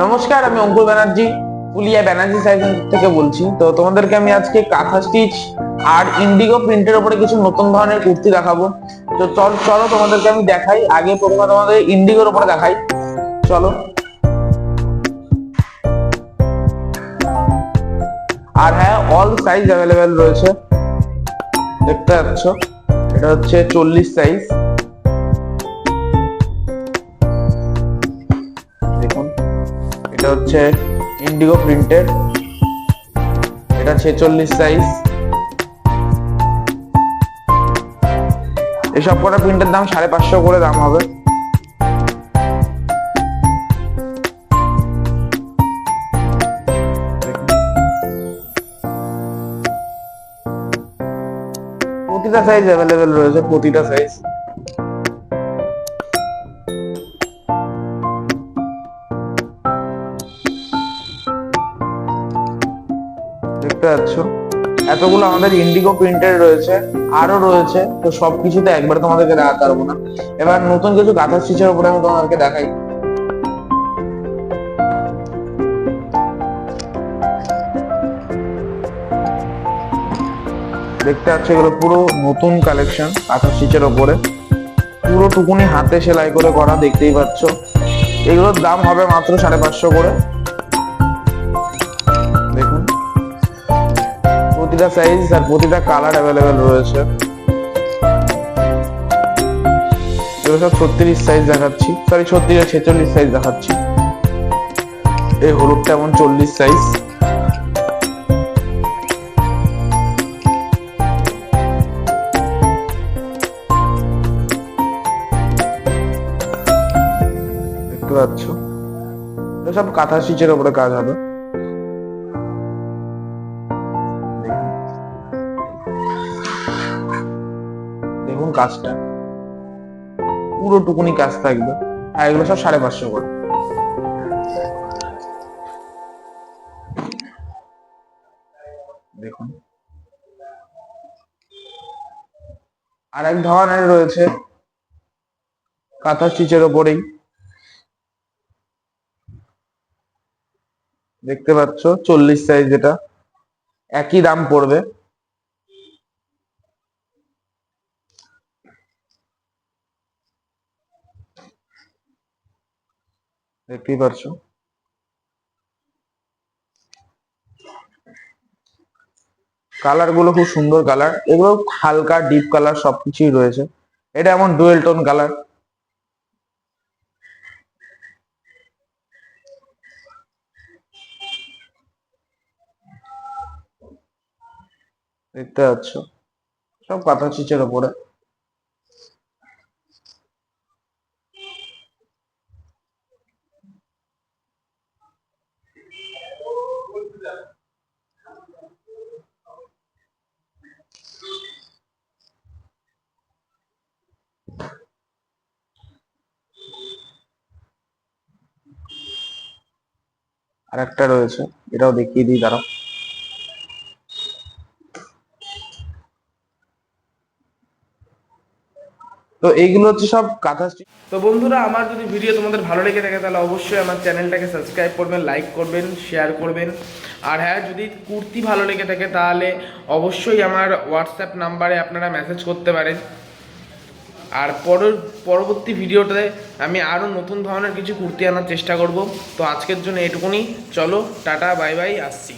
নমস্কার, আমি অঙ্কুর ব্যানার্জি ফুলিয়া ব্যানার্জি সাইজ থেকে বলছি। তো তোমাদেরকে আমি আজকে কাঁথা স্টিচ আর ইন্ডিগো প্রিন্টের উপরে কিছু নতুন ধরনের কুর্তি দেখাবো। তো চলো তোমাদেরকে আমি দেখাই। আগে প্রথমে তোমাদের ইন্ডিগোর উপরে দেখাই, চলো। আর হ্যাঁ, অল সাইজ অ্যাভেলেবেল রয়েছে, দেখতে পাচ্ছ। এটা হচ্ছে 40 সাইজ, দেখুন। এটা হচ্ছে ইন্ডিগো প্রিন্টের, এটা 46 সাইজ। এসব কটা প্রিন্টের দাম 550 করে দাম হবে। প্রতিটা সাইজ অ্যাভেলেবেল রয়েছে, প্রতিটা সাইজ। দেখতে পাচ্ছ, এতগুলো আমাদের ইন্ডিগো প্রিন্টের রয়েছে, আরো রয়েছে। তো সবকিছুতে একবার তোমাদেরকে দেখাতে পারবো না। এবার নতুন কিছু কাঁথা স্টিচের উপরে আমি তোমাদেরকে দেখাই। দেখতে পাচ্ছ, এগুলো পুরো নতুন কালেকশন কাঁথা স্টিচের উপরে, পুরো টুকুনি হাতে সেলাই করে করা, দেখতেই পাচ্ছ। এগুলোর দাম হবে মাত্র 550 করে। দেখুন, প্রতিটা সাইজ আর প্রতিটা কালার অ্যাভেলেবেল রয়েছে। এগুলো সব 36 সাইজ দেখাচ্ছি, সরি 36 আর 46 সাইজ দেখাচ্ছি। এই হলুদটা এমন 40 সাইজ। দেখতে পাচ্ছ, সব কাঁথা স্টিচের উপরে কাজ হবে। দেখুন কাজটা, পুরো টুকুনি কাজ থাকবে। আর এগুলো সব 550 করে। দেখুন, আর এক ধরনের রয়েছে কাঁথা স্টিচের ওপরেই, দেখতে পাচ্ছ 40 সাইজ। যেটা একই দাম পড়বে। দেখতেই পাচ্ছ, কালার গুলো খুব সুন্দর কালার। এগুলো হালকা ডিপ কালার সবকিছুই রয়েছে। এটা এমন ডুয়েল টোন কালার। দেখতে পাচ্ছ, সব কাঁথা স্টিচের ওপরে। আর একটা রয়েছে, এটাও দেখিয়ে দিই, দাঁড়াও। তো এইগুলো হচ্ছে সব কাঁথা স্টিচ। তো বন্ধুরা, আমার যদি ভিডিও তোমাদের ভালো লেগে থাকে তাহলে অবশ্যই আমার চ্যানেলটাকে সাবস্ক্রাইব করবেন, লাইক করবেন, শেয়ার করবেন। আর হ্যাঁ, যদি কুর্তি ভালো লেগে থাকে তাহলে অবশ্যই আমার হোয়াটসঅ্যাপ নাম্বারে আপনারা মেসেজ করতে পারেন। আর পরবর্তী ভিডিওতে আমি আরও নতুন ধরনের কিছু কুর্তি আনার চেষ্টা করব। তো আজকের জন্য এটুকুনি, চলো টাটা, বাই বাই, আসছি।